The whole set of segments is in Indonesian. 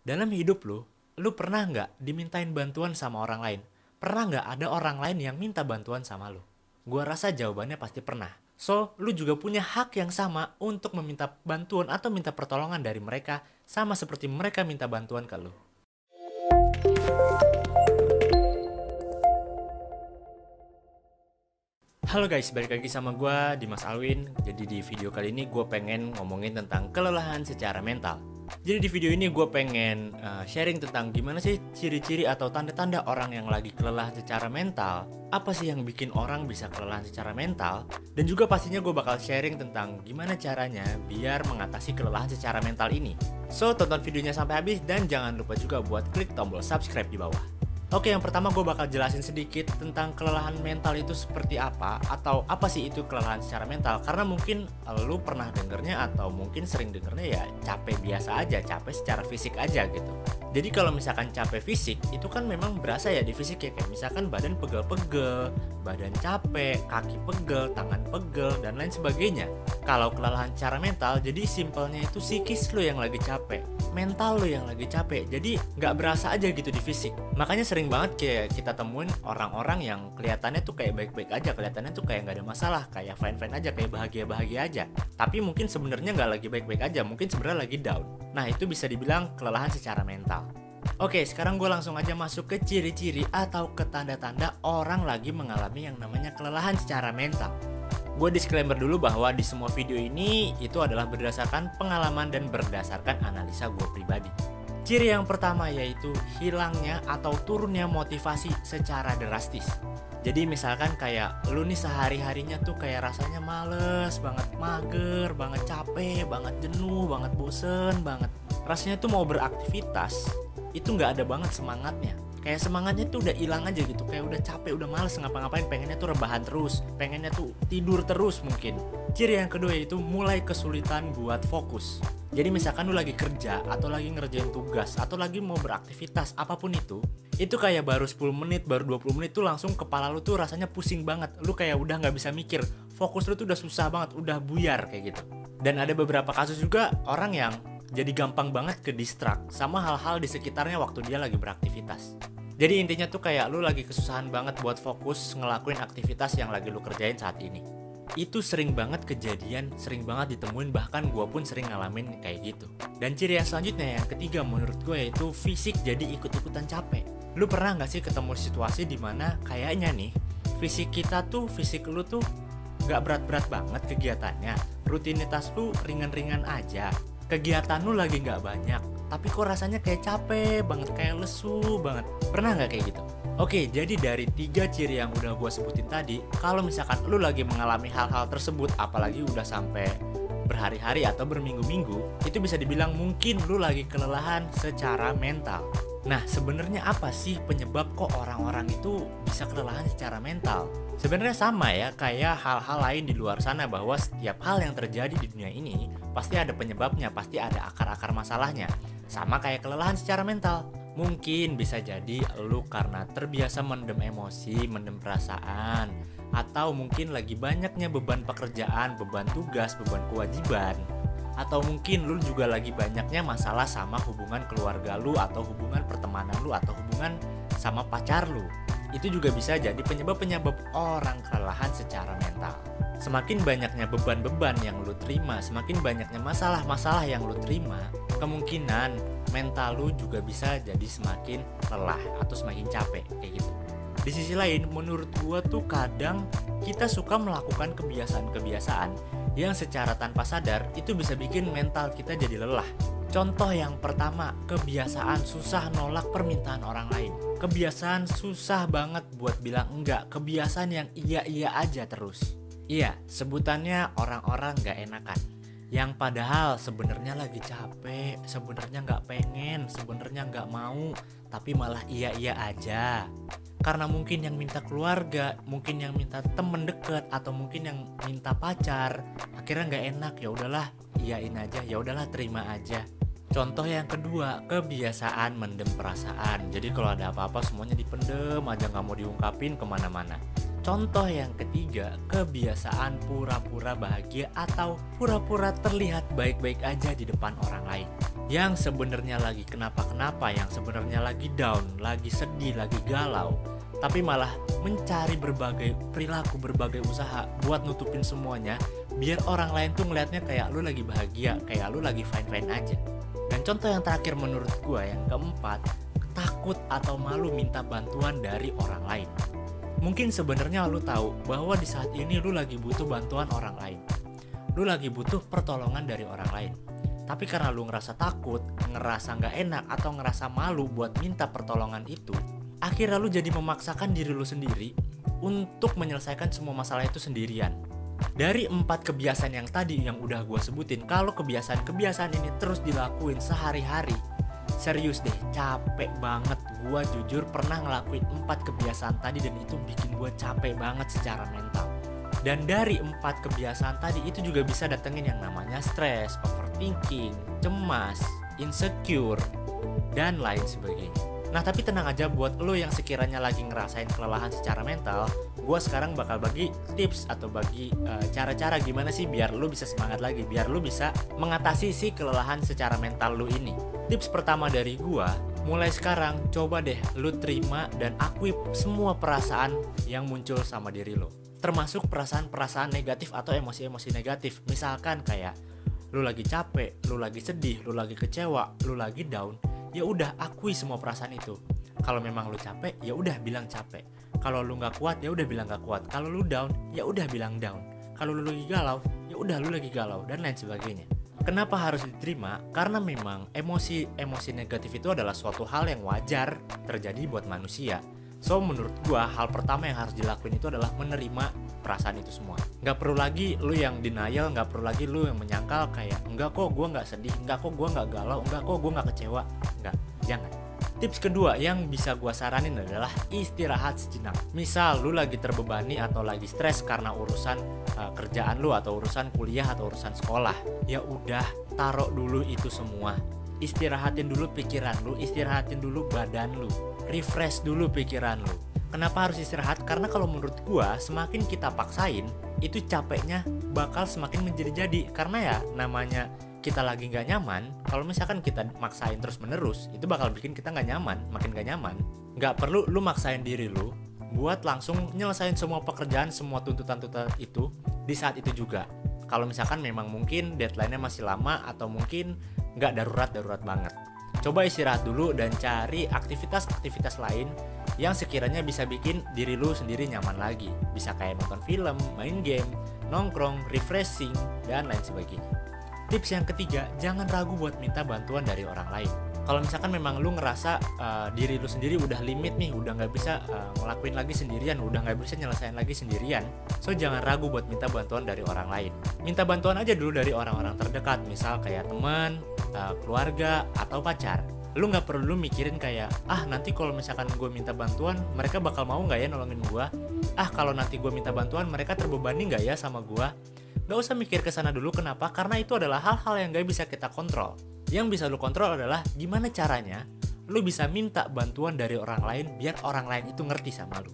Dalam hidup lu pernah nggak dimintain bantuan sama orang lain? Pernah nggak ada orang lain yang minta bantuan sama lu? Gua rasa jawabannya pasti pernah. So, lu juga punya hak yang sama untuk meminta bantuan atau minta pertolongan dari mereka, sama seperti mereka minta bantuan ke lu. Halo guys, balik lagi sama gue, Dimas Alwin. Jadi di video kali ini gue pengen ngomongin tentang kelelahan secara mental. Jadi di video ini gue pengen sharing tentang gimana sih ciri-ciri atau tanda-tanda orang yang lagi kelelahan secara mental. Apa sih yang bikin orang bisa kelelahan secara mental? Dan juga pastinya gue bakal sharing tentang gimana caranya biar mengatasi kelelahan secara mental ini. So, tonton videonya sampai habis dan jangan lupa juga buat klik tombol subscribe di bawah. Oke, yang pertama gue bakal jelasin sedikit tentang kelelahan mental itu seperti apa, atau apa sih itu kelelahan secara mental. Karena mungkin lu pernah dengernya atau mungkin sering dengernya ya capek biasa aja, capek secara fisik aja gitu. Jadi kalau misalkan capek fisik itu kan memang berasa ya di fisik ya, kayak misalkan badan pegel-pegel, badan capek, kaki pegel, tangan pegel, dan lain sebagainya. Kalau kelelahan secara mental, jadi simpelnya itu psikis lu yang lagi capek, mental lu yang lagi capek, jadi nggak berasa aja gitu di fisik. Makanya sering banget kayak kita temuin orang-orang yang kelihatannya tuh kayak baik-baik aja, kelihatannya tuh kayak nggak ada masalah, kayak fine-fine aja, kayak bahagia-bahagia aja. Tapi mungkin sebenarnya nggak lagi baik-baik aja, mungkin sebenarnya lagi down. Nah, itu bisa dibilang kelelahan secara mental. Oke, sekarang gue langsung aja masuk ke ciri-ciri atau ke tanda-tanda orang lagi mengalami yang namanya kelelahan secara mental. Gue disclaimer dulu bahwa di semua video ini itu adalah berdasarkan pengalaman dan berdasarkan analisa gue pribadi. Ciri yang pertama yaitu hilangnya atau turunnya motivasi secara drastis. Jadi misalkan kayak lu nih sehari-harinya tuh kayak rasanya males banget, mager banget, capek banget, jenuh banget, bosen banget. Rasanya tuh mau beraktivitas itu nggak ada banget semangatnya. Kayak semangatnya tuh udah hilang aja gitu, kayak udah capek, udah males ngapa-ngapain, pengennya tuh rebahan terus, pengennya tuh tidur terus mungkin. Ciri yang kedua yaitu mulai kesulitan buat fokus. Jadi misalkan lu lagi kerja atau lagi ngerjain tugas atau lagi mau beraktivitas apapun itu kayak baru 10 menit, baru 20 menit tuh langsung kepala lu tuh rasanya pusing banget. Lu kayak udah nggak bisa mikir, fokus lu tuh udah susah banget, udah buyar kayak gitu. Dan ada beberapa kasus juga orang yang jadi gampang banget ke distract sama hal-hal di sekitarnya waktu dia lagi beraktivitas. Jadi intinya tuh kayak lu lagi kesusahan banget buat fokus ngelakuin aktivitas yang lagi lu kerjain saat ini. Itu sering banget kejadian, sering banget ditemuin, bahkan gue pun sering ngalamin kayak gitu. Dan ciri yang selanjutnya yang ketiga menurut gue yaitu fisik jadi ikut-ikutan capek. Lu pernah gak sih ketemu situasi dimana kayaknya nih fisik kita tuh, fisik lu tuh gak berat-berat banget kegiatannya, rutinitas lu ringan-ringan aja, kegiatan lu lagi gak banyak, tapi kok rasanya kayak capek banget, kayak lesu banget. Pernah gak kayak gitu? Oke, jadi dari 3 ciri yang udah gue sebutin tadi, kalau misalkan lu lagi mengalami hal-hal tersebut, apalagi udah sampai berhari-hari atau berminggu-minggu, itu bisa dibilang mungkin lu lagi kelelahan secara mental. Nah, sebenarnya apa sih penyebab kok orang-orang itu bisa kelelahan secara mental? Sebenarnya sama ya, kayak hal-hal lain di luar sana, bahwa setiap hal yang terjadi di dunia ini pasti ada penyebabnya, pasti ada akar-akar masalahnya. Sama kayak kelelahan secara mental. Mungkin bisa jadi lu karena terbiasa mendem emosi, mendem perasaan, atau mungkin lagi banyaknya beban pekerjaan, beban tugas, beban kewajiban, atau mungkin lu juga lagi banyaknya masalah sama hubungan keluarga lu, atau hubungan pertemanan lu, atau hubungan sama pacar lu. Itu juga bisa jadi penyebab-penyebab orang kelelahan secara mental. Semakin banyaknya beban-beban yang lu terima, semakin banyaknya masalah-masalah yang lu terima, kemungkinan mental lu juga bisa jadi semakin lelah atau semakin capek kayak gitu. Di sisi lain, menurut gua tuh kadang kita suka melakukan kebiasaan-kebiasaan yang secara tanpa sadar itu bisa bikin mental kita jadi lelah. Contoh yang pertama, kebiasaan susah nolak permintaan orang lain. Kebiasaan susah banget buat bilang enggak, kebiasaan yang iya-iya aja terus. Iya, sebutannya orang-orang gak enakan. Yang padahal sebenarnya lagi capek, sebenarnya nggak pengen, sebenarnya nggak mau, tapi malah iya-iya aja. Karena mungkin yang minta keluarga, mungkin yang minta temen deket, atau mungkin yang minta pacar, akhirnya nggak enak, ya udahlah iyain aja, ya udahlah terima aja. Contoh yang kedua, kebiasaan mendem perasaan. Jadi kalau ada apa-apa semuanya dipendem aja, nggak mau diungkapin kemana-mana. Contoh yang ketiga, kebiasaan pura-pura bahagia atau pura-pura terlihat baik-baik aja di depan orang lain. yang sebenarnya lagi kenapa-kenapa, yang sebenarnya lagi down, lagi sedih, lagi galau, tapi malah mencari berbagai perilaku, berbagai usaha buat nutupin semuanya biar orang lain tuh ngeliatnya kayak lu lagi bahagia, kayak lu lagi fine-fine aja. Dan contoh yang terakhir menurut gue, yang keempat, takut atau malu minta bantuan dari orang lain. Mungkin sebenarnya lu tahu bahwa di saat ini lu lagi butuh bantuan orang lain. Lu lagi butuh pertolongan dari orang lain. Tapi karena lu ngerasa takut, ngerasa gak enak, atau ngerasa malu buat minta pertolongan itu, akhirnya lu jadi memaksakan diri lu sendiri untuk menyelesaikan semua masalah itu sendirian. Dari 4 kebiasaan yang tadi yang udah gue sebutin, kalau kebiasaan-kebiasaan ini terus dilakuin sehari-hari, serius deh, capek banget. Gue jujur pernah ngelakuin 4 kebiasaan tadi dan itu bikin gue capek banget secara mental. Dan dari 4 kebiasaan tadi itu juga bisa datengin yang namanya stres, overthinking, cemas, insecure, dan lain sebagainya. Nah tapi tenang aja, buat lo yang sekiranya lagi ngerasain kelelahan secara mental, gue sekarang bakal bagi tips atau bagi cara-cara gimana sih biar lo bisa semangat lagi, biar lo bisa mengatasi si kelelahan secara mental lo ini. Tips pertama dari gue, mulai sekarang coba deh lo terima dan akui semua perasaan yang muncul sama diri lo, termasuk perasaan-perasaan negatif atau emosi-emosi negatif. Misalkan kayak lo lagi capek, lo lagi sedih, lo lagi kecewa, lo lagi down, ya udah akui semua perasaan itu. Kalau memang lu capek, ya udah bilang capek. Kalau lu nggak kuat, ya udah bilang nggak kuat. Kalau lu down, ya udah bilang down. Kalau lu lagi galau, ya udah lu lagi galau, dan lain sebagainya. Kenapa harus diterima? Karena memang emosi negatif itu adalah suatu hal yang wajar terjadi buat manusia. So menurut gua hal pertama yang harus dilakuin itu adalah menerima perasaan itu semua. Nggak perlu lagi lu yang denial, nggak perlu lagi lu yang menyangkal kayak enggak kok gua nggak sedih, enggak kok gua nggak galau, enggak kok gua nggak kecewa. Enggak, jangan. Tips kedua yang bisa gua saranin adalah istirahat sejenak. Misal lu lagi terbebani atau lagi stres karena urusan kerjaan lu atau urusan kuliah atau urusan sekolah, ya udah taruh dulu itu semua. Istirahatin dulu pikiran lu, istirahatin dulu badan lu, refresh dulu pikiran lu. Kenapa harus istirahat? Karena kalau menurut gua semakin kita paksain, itu capeknya bakal semakin menjadi-jadi. Karena ya namanya kita lagi gak nyaman, kalau misalkan kita maksain terus menerus, itu bakal bikin kita gak nyaman, makin gak nyaman. Gak perlu lu maksain diri lu buat langsung nyelesain semua pekerjaan, semua tuntutan-tuntutan itu di saat itu juga. Kalau misalkan memang mungkin deadline-nya masih lama atau mungkin gak darurat banget. Coba istirahat dulu dan cari aktivitas-aktivitas lain yang sekiranya bisa bikin diri lu sendiri nyaman lagi. Bisa kayak nonton film, main game, nongkrong, refreshing, dan lain sebagainya. Tips yang ketiga, jangan ragu buat minta bantuan dari orang lain. Kalau misalkan memang lu ngerasa diri lu sendiri udah limit nih, udah gak bisa ngelakuin lagi sendirian, udah gak bisa nyelesain lagi sendirian, so jangan ragu buat minta bantuan dari orang lain. Minta bantuan aja dulu dari orang-orang terdekat, misal kayak teman, keluarga, atau pacar. Lu gak perlu mikirin kayak, nanti kalau misalkan gue minta bantuan, mereka bakal mau gak ya nolongin gue? Kalau nanti gue minta bantuan, mereka terbebani gak ya sama gue? Gak usah mikir kesana dulu, kenapa? Karena itu adalah hal-hal yang gak bisa kita kontrol. Yang bisa lu kontrol adalah gimana caranya lu bisa minta bantuan dari orang lain biar orang lain itu ngerti sama lu.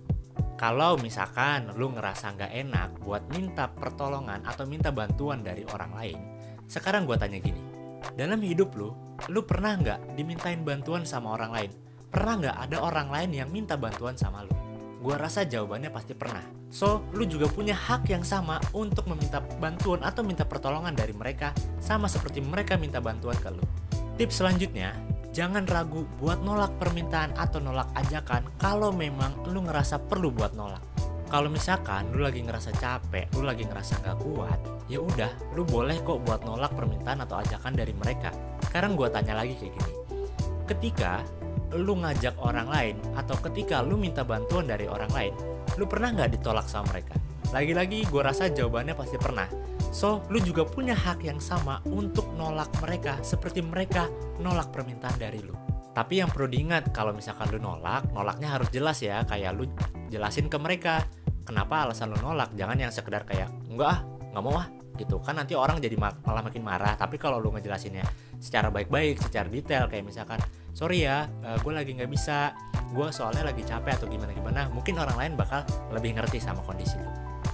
Kalau misalkan lu ngerasa gak enak buat minta pertolongan atau minta bantuan dari orang lain, sekarang gue tanya gini, dalam hidup lu pernah gak dimintain bantuan sama orang lain? Pernah gak ada orang lain yang minta bantuan sama lu? Gua rasa jawabannya pasti pernah. So, lu juga punya hak yang sama untuk meminta bantuan atau minta pertolongan dari mereka, sama seperti mereka minta bantuan ke lu. Tips selanjutnya, jangan ragu buat nolak permintaan atau nolak ajakan kalau memang lu ngerasa perlu buat nolak. Kalau misalkan lu lagi ngerasa capek, lu lagi ngerasa gak kuat, ya udah, lu boleh kok buat nolak permintaan atau ajakan dari mereka. Sekarang gua tanya lagi kayak gini. Ketika lu ngajak orang lain atau ketika lu minta bantuan dari orang lain, lu pernah gak ditolak sama mereka? Lagi-lagi gue rasa jawabannya pasti pernah. So, lu juga punya hak yang sama untuk nolak mereka seperti mereka nolak permintaan dari lu. Tapi yang perlu diingat, kalau misalkan lu nolaknya harus jelas ya. Kayak lu jelasin ke mereka kenapa alasan lu nolak. Jangan yang sekedar kayak enggak mau gitu. Kan nanti orang jadi malah makin marah. Tapi kalau lu ngejelasinnya secara baik-baik, secara detail, kayak misalkan sorry ya, gue lagi gak bisa, gue soalnya lagi capek atau gimana-gimana, mungkin orang lain bakal lebih ngerti sama kondisi lu.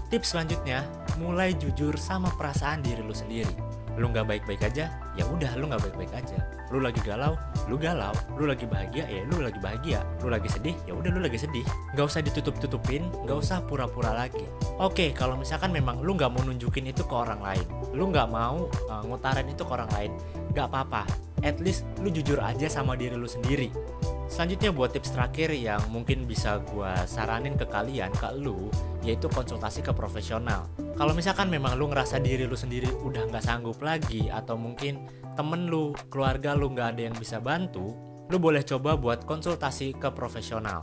Tips selanjutnya, mulai jujur sama perasaan diri lu sendiri. Lu nggak baik-baik aja, ya udah lu nggak baik-baik aja. Lu lagi galau, lu galau. Lu lagi bahagia, ya lu lagi bahagia. Lu lagi sedih, ya udah lu lagi sedih. Nggak usah ditutup-tutupin, nggak usah pura-pura lagi. Oke, kalau misalkan memang lu nggak mau nunjukin itu ke orang lain, lu nggak mau ngutarin itu ke orang lain, nggak apa-apa. At least lu jujur aja sama diri lu sendiri. Selanjutnya buat tips terakhir yang mungkin bisa gue saranin ke kalian, ke lu, yaitu konsultasi ke profesional. Kalau misalkan memang lu ngerasa diri lu sendiri udah nggak sanggup lagi, atau mungkin temen lu, keluarga lu nggak ada yang bisa bantu, lu boleh coba buat konsultasi ke profesional.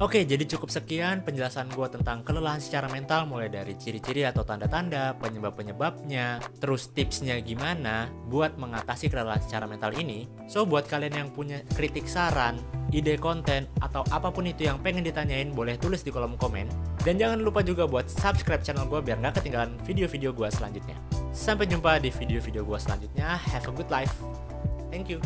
Oke, jadi cukup sekian penjelasan gue tentang kelelahan secara mental, mulai dari ciri-ciri atau tanda-tanda, penyebab-penyebabnya, terus tipsnya gimana buat mengatasi kelelahan secara mental ini. So, buat kalian yang punya kritik, saran, ide konten, atau apapun itu yang pengen ditanyain, boleh tulis di kolom komen. Dan jangan lupa juga buat subscribe channel gue biar gak ketinggalan video-video gue selanjutnya. Sampai jumpa di video-video gue selanjutnya. Have a good life. Thank you.